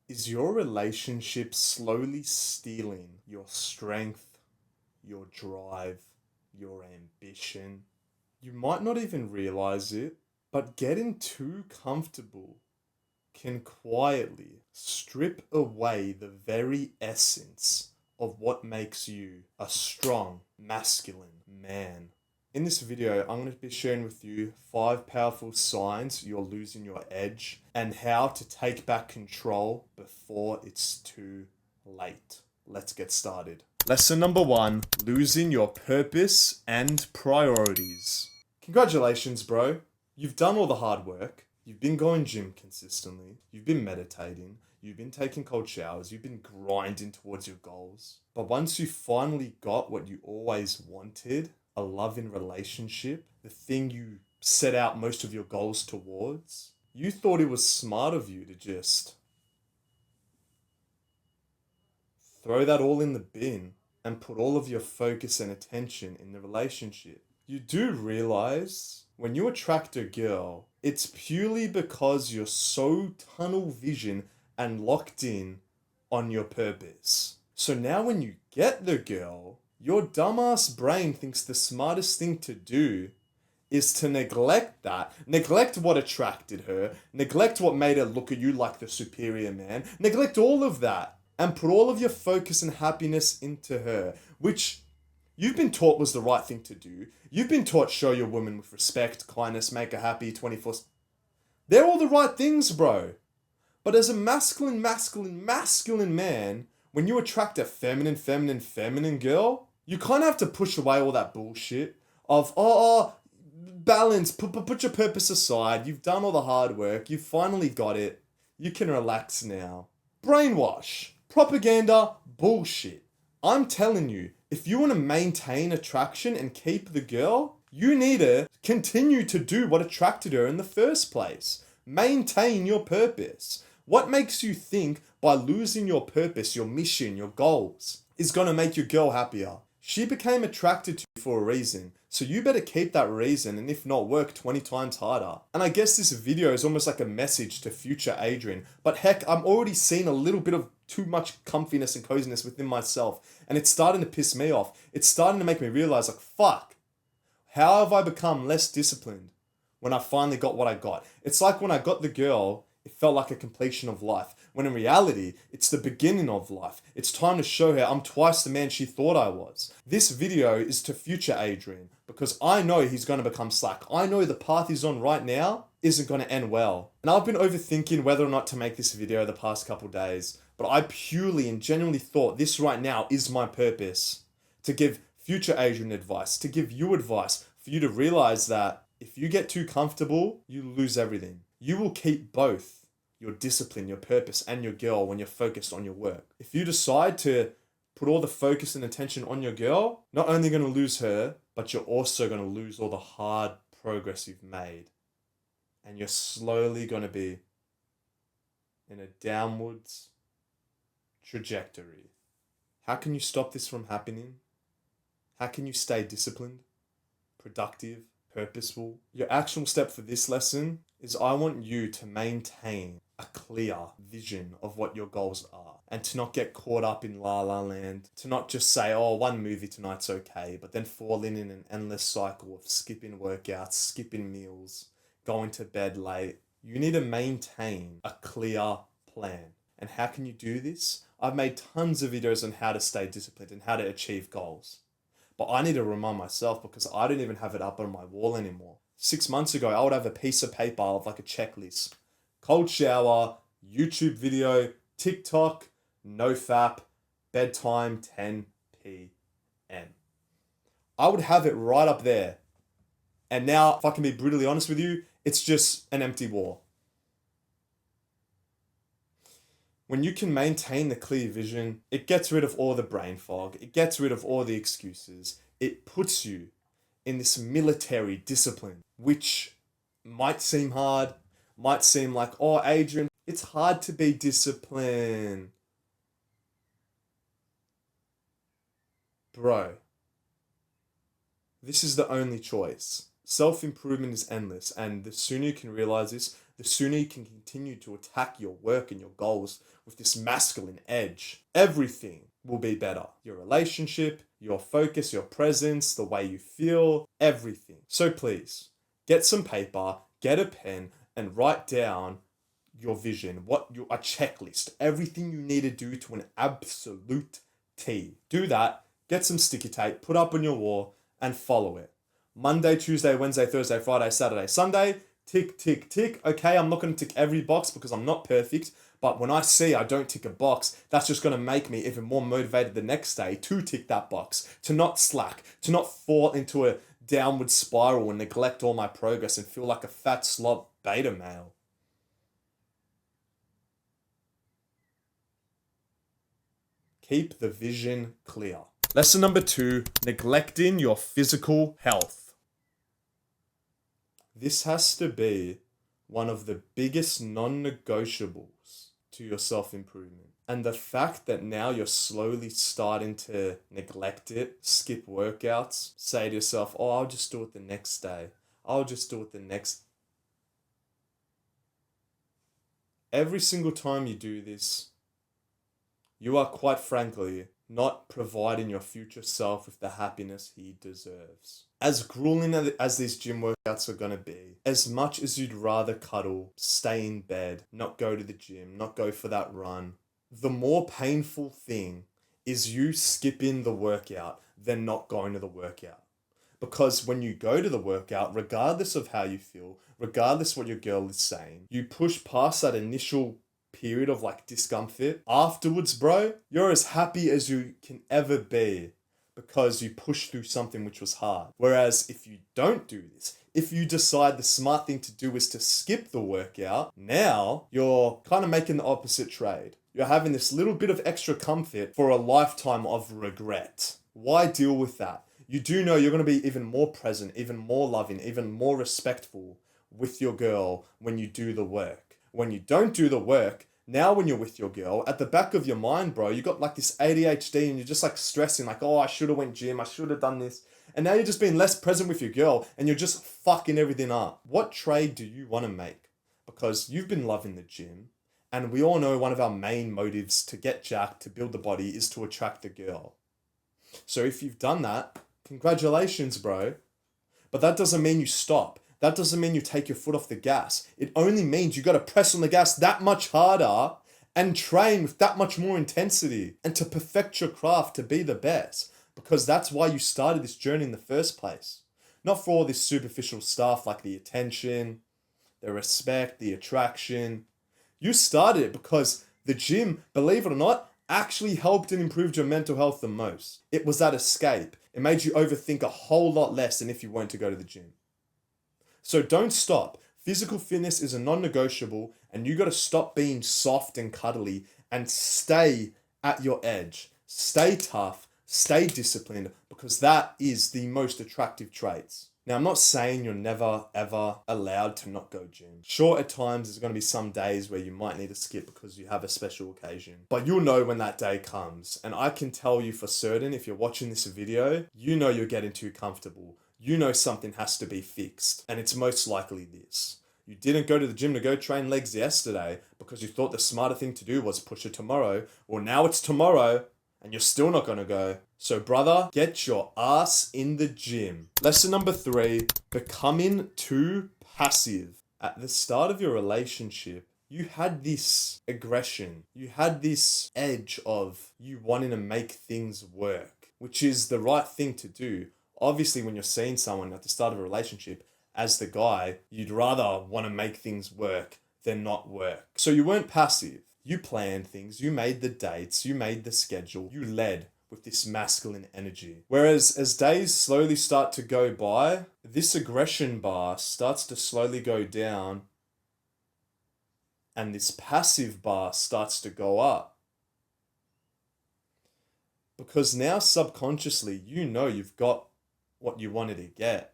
Is your relationship slowly stealing your strength, your drive, your ambition? You might not even realize it, but getting too comfortable can quietly strip away the very essence of what makes you a strong, masculine man. In this video, I'm going to be sharing with you 5 powerful signs you're losing your edge and how to take back control before it's too late. Let's get started. Lesson number 1, losing your purpose and priorities. Congratulations, bro. You've done all the hard work. You've been going gym consistently. You've been meditating. You've been taking cold showers. You've been grinding towards your goals. But once you finally got what you always wanted, a loving relationship, the thing you set out most of your goals towards, you thought it was smart of you to just throw that all in the bin and put all of your focus and attention in the relationship. You do realize when you attract a girl, it's purely because you're so tunnel vision and locked in on your purpose. So now when you get the girl, your dumbass brain thinks the smartest thing to do is to neglect that, neglect what attracted her, neglect what made her look at you like the superior man, neglect all of that, and put all of your focus and happiness into her, which you've been taught was the right thing to do. You've been taught show your woman with respect, kindness, make her happy 24. They're all the right things, bro. But as a masculine man, when you attract a feminine girl, you kind of have to push away all that bullshit of, balance, put your purpose aside. You've done all the hard work. You've finally got it. You can relax now. Brainwash. Propaganda. Bullshit. I'm telling you, if you want to maintain attraction and keep the girl, you need to continue to do what attracted her in the first place. Maintain your purpose. What makes you think by losing your purpose, your mission, your goals, is going to make your girl happier? She became attracted to you for a reason, so you better keep that reason and if not, work 20 times harder. And I guess this video is almost like a message to future Adrian, but heck, I'm already seeing a little bit of too much comfiness and coziness within myself, and it's starting to piss me off. It's starting to make me realize, like, fuck, how have I become less disciplined when I finally got what I got? It's like when I got the girl, it felt like a completion of life, when in reality, it's the beginning of life. It's time to show her I'm twice the man she thought I was. This video is to future Adrian, because I know he's going to become slack. I know the path he's on right now isn't going to end well. And I've been overthinking whether or not to make this video the past couple days, but I purely and genuinely thought this right now is my purpose. To give future Adrian advice, to give you advice, for you to realize that if you get too comfortable, you lose everything. You will keep both your discipline, your purpose, and your girl when you're focused on your work. If you decide to put all the focus and attention on your girl, not only going to lose her, but you're also going to lose all the hard progress you've made. And you're slowly going to be in a downwards trajectory. How can you stop this from happening? How can you stay disciplined, productive, purposeful? Your actual step for this lesson is I want you to maintain a clear vision of what your goals are and to not get caught up in la la land, to not just say, oh, one movie tonight's okay, but then fall in an endless cycle of skipping workouts, skipping meals, going to bed late. You need to maintain a clear plan. And how can you do this? I've made tons of videos on how to stay disciplined and how to achieve goals. But I need to remind myself because I don't even have it up on my wall anymore. 6 months ago, I would have a piece of paper of like a checklist. Cold shower, YouTube video, TikTok, nofap, bedtime, 10 p.m. I would have it right up there. And now, if I can be brutally honest with you, it's just an empty wall. When you can maintain the clear vision, it gets rid of all the brain fog. It gets rid of all the excuses. It puts you in this military discipline, which might seem hard, might seem like, oh, Adrian, it's hard to be disciplined. Bro, this is the only choice. Self-improvement is endless, and the sooner you can realize this, the sooner you can continue to attack your work and your goals with this masculine edge. Everything will be better. Your relationship, your focus, your presence, the way you feel, everything. So please, get some paper, get a pen, and write down your vision, a checklist, everything you need to do to an absolute T. Do that, get some sticky tape, put up on your wall, and follow it. Monday, Tuesday, Wednesday, Thursday, Friday, Saturday, Sunday, tick, tick, tick. Okay, I'm not going to tick every box because I'm not perfect, but when I see I don't tick a box, that's just going to make me even more motivated the next day to tick that box, to not slack, to not fall into a downward spiral and neglect all my progress and feel like a fat slob beta male. Keep the vision clear. Lesson number 2, neglecting your physical health. This has to be one of the biggest non-negotiables to your self-improvement. And the fact that now you're slowly starting to neglect it, skip workouts, say to yourself, oh, I'll just do it the next day. I'll just do it the next. Every single time you do this, you are quite frankly not providing your future self with the happiness he deserves. As grueling as these gym workouts are going to be, as much as you'd rather cuddle, stay in bed, not go to the gym, not go for that run, the more painful thing is you skipping the workout than not going to the workout. Because when you go to the workout, regardless of how you feel, regardless what your girl is saying, you push past that initial period of like discomfort. Afterwards, bro, you're as happy as you can ever be because you pushed through something which was hard. Whereas if you don't do this, if you decide the smart thing to do is to skip the workout, now you're kind of making the opposite trade. You're having this little bit of extra comfort for a lifetime of regret. Why deal with that? You do know you're going to be even more present, even more loving, even more respectful with your girl when you do the work. When you don't do the work, now when you're with your girl, at the back of your mind, bro, you got like this ADHD and you're just like stressing, like, oh, I should have went gym, I should have done this. And now you're just being less present with your girl and you're just fucking everything up. What trade do you want to make? Because you've been loving the gym, and we all know one of our main motives to get jacked, to build the body, is to attract the girl. So if you've done that, congratulations, bro. But that doesn't mean you stop. That doesn't mean you take your foot off the gas. It only means you got to press on the gas that much harder and train with that much more intensity and to perfect your craft to be the best. Because that's why you started this journey in the first place. Not for all this superficial stuff like the attention, the respect, the attraction. You started it because the gym, believe it or not, actually helped and improved your mental health the most. It was that escape. It made you overthink a whole lot less than if you weren't to go to the gym. So don't stop. Physical fitness is a non-negotiable, and you got to stop being soft and cuddly and stay at your edge. Stay tough, stay disciplined, because that is the most attractive traits. Now, I'm not saying you're never, ever allowed to not go gym. Sure, at times there's going to be some days where you might need to skip because you have a special occasion. But you'll know when that day comes. And I can tell you for certain, if you're watching this video, you know you're getting too comfortable. You know something has to be fixed. And it's most likely this. You didn't go to the gym to go train legs yesterday because you thought the smarter thing to do was push it tomorrow. Well, now it's tomorrow and you're still not going to go. So brother, get your ass in the gym. Lesson number 3, becoming too passive. At the start of your relationship, you had this aggression. You had this edge of you wanting to make things work, which is the right thing to do. Obviously, when you're seeing someone at the start of a relationship, as the guy, you'd rather want to make things work than not work. So you weren't passive. You planned things, you made the dates, you made the schedule, you led with this masculine energy. Whereas as days slowly start to go by, this aggression bar starts to slowly go down and this passive bar starts to go up. Because now subconsciously, you know you've got what you wanted to get.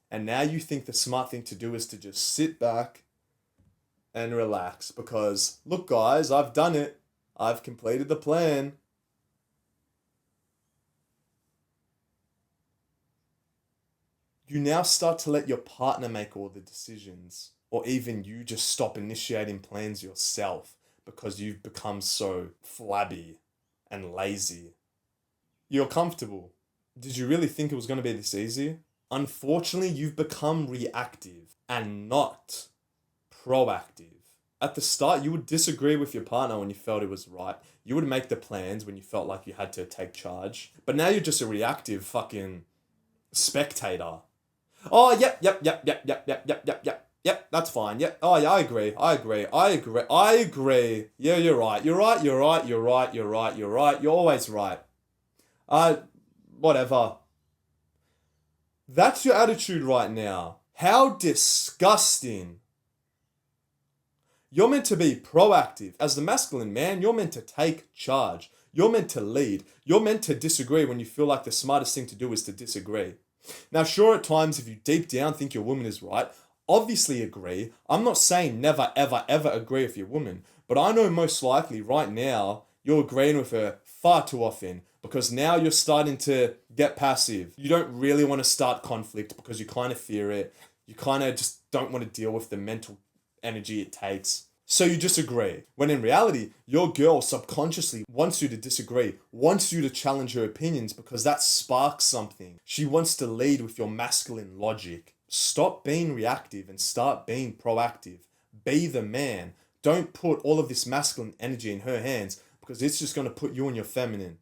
And now you think the smart thing to do is to just sit back and relax. Because, look guys, I've done it. I've completed the plan. You now start to let your partner make all the decisions. or even you just stop initiating plans yourself because you've become so flabby and lazy. You're comfortable. Did you really think it was going to be this easy? Unfortunately, you've become reactive and not proactive. At the start, you would disagree with your partner when you felt it was right. You would make the plans when you felt like you had to take charge. But now you're just a reactive fucking spectator. Oh, yep, that's fine. Yep. Oh, yeah, I agree. Yeah, you're right. You're always right. Whatever. That's your attitude right now. How disgusting. You're meant to be proactive. As the masculine man, you're meant to take charge. You're meant to lead. You're meant to disagree when you feel like the smartest thing to do is to disagree. Now, sure, at times, if you deep down think your woman is right, obviously agree. I'm not saying never, ever, ever agree with your woman, but I know most likely right now, you're agreeing with her far too often because now you're starting to get passive. You don't really want to start conflict because you kind of fear it. You kind of just don't want to deal with the mental energy it takes. So you just agree. When in reality, your girl subconsciously wants you to disagree, wants you to challenge her opinions because that sparks something. She wants to lead with your masculine logic. Stop being reactive and start being proactive. Be the man. Don't put all of this masculine energy in her hands because it's just going to put you in your feminine.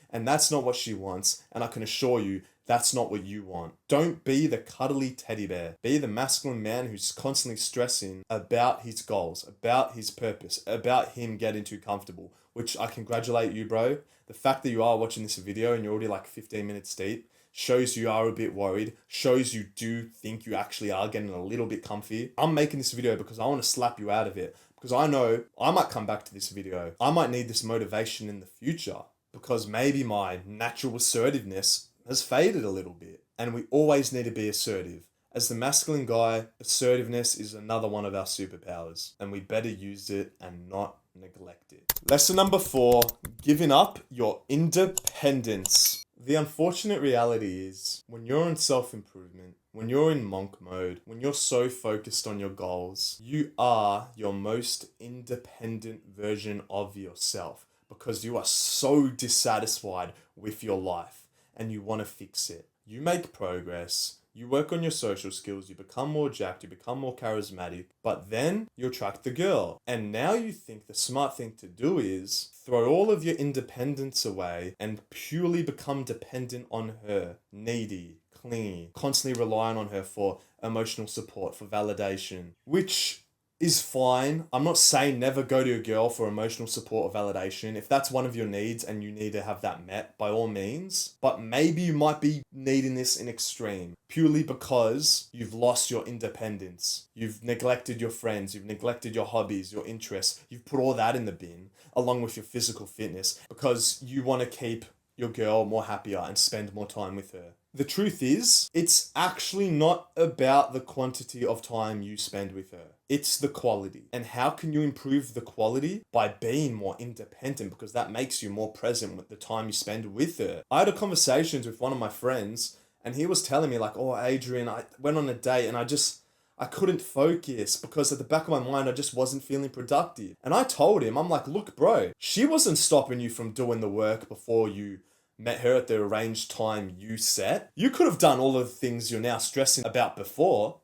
And that's not what she wants. And I can assure you, that's not what you want. Don't be the cuddly teddy bear. Be the masculine man who's constantly stressing about his goals, about his purpose, about him getting too comfortable, which I congratulate you, bro. The fact that you are watching this video and you're already like 15 minutes deep shows you are a bit worried, shows you do think you actually are getting a little bit comfy. I'm making this video because I want to slap you out of it because I know I might come back to this video. I might need this motivation in the future because maybe my natural assertiveness has faded a little bit, and we always need to be assertive. As the masculine guy, assertiveness is another one of our superpowers, and we better use it and not neglect it. Lesson number 4, giving up your independence. The unfortunate reality is, when you're in self-improvement, when you're in monk mode, when you're so focused on your goals, you are your most independent version of yourself because you are so dissatisfied with your life. And you want to fix it. You make progress, you work on your social skills, you become more jacked, you become more charismatic, but then you attract the girl. And now you think the smart thing to do is throw all of your independence away and purely become dependent on her, needy, clingy, constantly relying on her for emotional support, for validation, which is fine. I'm not saying never go to a girl for emotional support or validation. If that's one of your needs and you need to have that met, by all means. But maybe you might be needing this in extreme, purely because you've lost your independence. You've neglected your friends, you've neglected your hobbies, your interests. You've put all that in the bin, along with your physical fitness, because you want to keep your girl more happier and spend more time with her. The truth is, it's actually not about the quantity of time you spend with her. It's the quality. And how can you improve the quality? By being more independent, because that makes you more present with the time you spend with her. I had a conversation with one of my friends and he was telling me like, oh, Adrian, I went on a date and I couldn't focus because at the back of my mind, I just wasn't feeling productive. And I told him, I'm like, look, bro, she wasn't stopping you from doing the work before you met her at the arranged time you set. You could have done all of the things you're now stressing about before,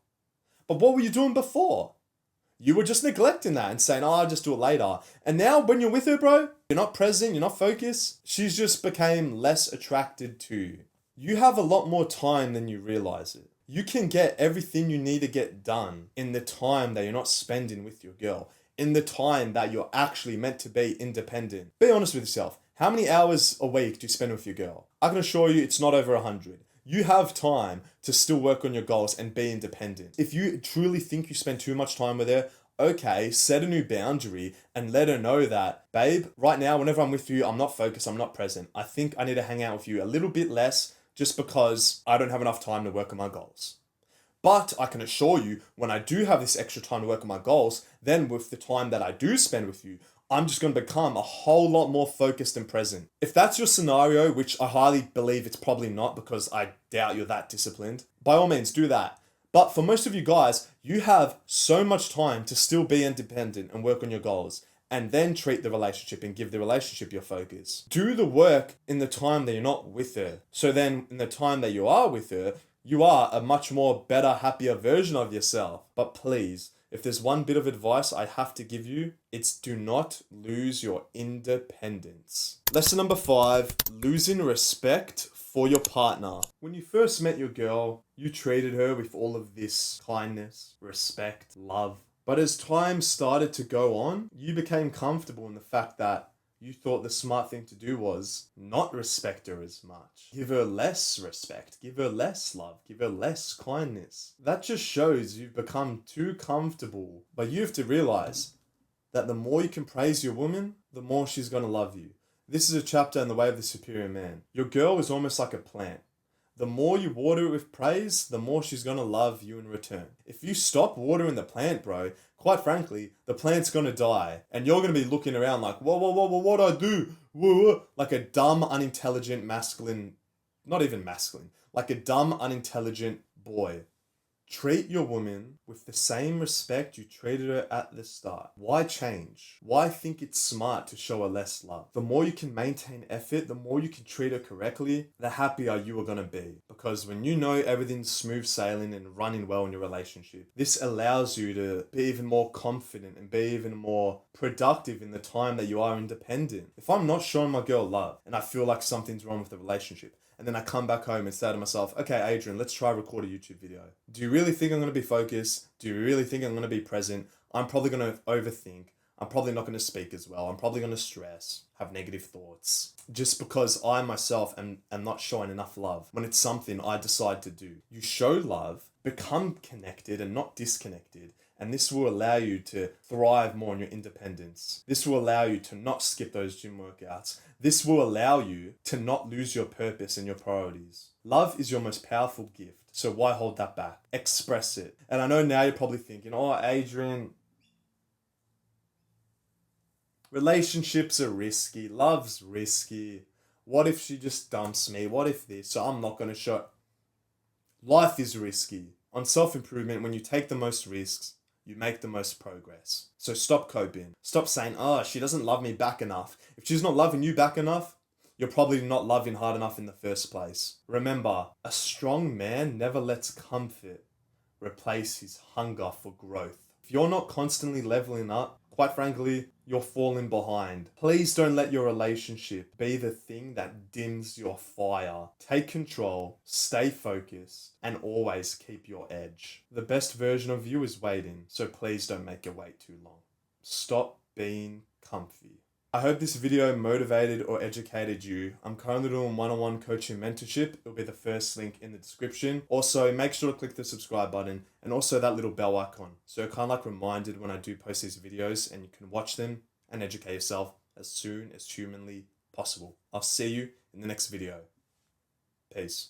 but what were you doing before? You were just neglecting that and saying, oh, I'll just do it later. And now when you're with her, bro, you're not present, you're not focused. She's just became less attracted to you. You have a lot more time than you realize it. You can get everything you need to get done in the time that you're not spending with your girl, in the time that you're actually meant to be independent. Be honest with yourself. How many hours a week do you spend with your girl? I can assure you it's not over 100. You have time to still work on your goals and be independent. If you truly think you spend too much time with her, okay, set a new boundary and let her know that, babe, right now, whenever I'm with you, I'm not focused, I'm not present. I think I need to hang out with you a little bit less just because I don't have enough time to work on my goals. But I can assure you, when I do have this extra time to work on my goals, then with the time that I do spend with you, I'm just going to become a whole lot more focused and present. If that's your scenario, which I highly believe it's probably not because I doubt you're that disciplined, by all means do that. But for most of you guys, you have so much time to still be independent and work on your goals, and then treat the relationship and give the relationship your focus. Do the work in the time that you're not with her. So then in the time that you are with her, you are a much more better, happier version of yourself. But please, if there's one bit of advice I have to give you, it's do not lose your independence. Lesson number 5, losing respect for your partner. When you first met your girl, you treated her with all of this kindness, respect, love. But as time started to go on, you became comfortable in the fact that you thought the smart thing to do was not respect her as much. Give her less respect, give her less love, give her less kindness. That just shows you've become too comfortable. But you have to realize that the more you can praise your woman, the more she's going to love you. This is a chapter in The Way of the Superior Man. Your girl is almost like a plant. The more you water it with praise, the more she's going to love you in return. If you stop watering the plant, bro, quite frankly, the plant's going to die. And you're going to be looking around like, whoa, what'd I do? Whoa. Like a dumb, unintelligent, masculine, not even masculine, like a dumb, unintelligent boy. Treat your woman with the same respect you treated her at the start. Why change? Why think it's smart to show her less love? The more you can maintain effort, the more you can treat her correctly, the happier you are going to be. Because when you know everything's smooth sailing and running well in your relationship, this allows you to be even more confident and be even more productive in the time that you are independent. If I'm not showing my girl love and I feel like something's wrong with the relationship, and then I come back home and say to myself, okay, Adrian, let's try record a YouTube video. Do you really think I'm going to be focused? Do you really think I'm going to be present? I'm probably going to overthink. I'm probably not going to speak as well. I'm probably going to stress, have negative thoughts. Just because I myself am not showing enough love when it's something I decide to do. You show love, become connected and not disconnected. And this will allow you to thrive more on your independence. This will allow you to not skip those gym workouts. This will allow you to not lose your purpose and your priorities. Love is your most powerful gift. So why hold that back? Express it. And I know now you're probably thinking, oh, Adrian, relationships are risky. Love's risky. What if she just dumps me? What if this? So I'm not going to show. Life is risky. On self-improvement, when you take the most risks, you make the most progress. So stop coping. Stop saying, oh, she doesn't love me back enough. If she's not loving you back enough, you're probably not loving hard enough in the first place. Remember, a strong man never lets comfort replace his hunger for growth. If you're not constantly leveling up, quite frankly, you're falling behind. Please don't let your relationship be the thing that dims your fire. Take control, stay focused, and always keep your edge. The best version of you is waiting, so please don't make it wait too long. Stop being comfy. I hope this video motivated or educated you. I'm currently doing one-on-one coaching mentorship. It'll be the first link in the description. Also, make sure to click the subscribe button and also that little bell icon. So you're kind of like reminded when I do post these videos and you can watch them and educate yourself as soon as humanly possible. I'll see you in the next video. Peace.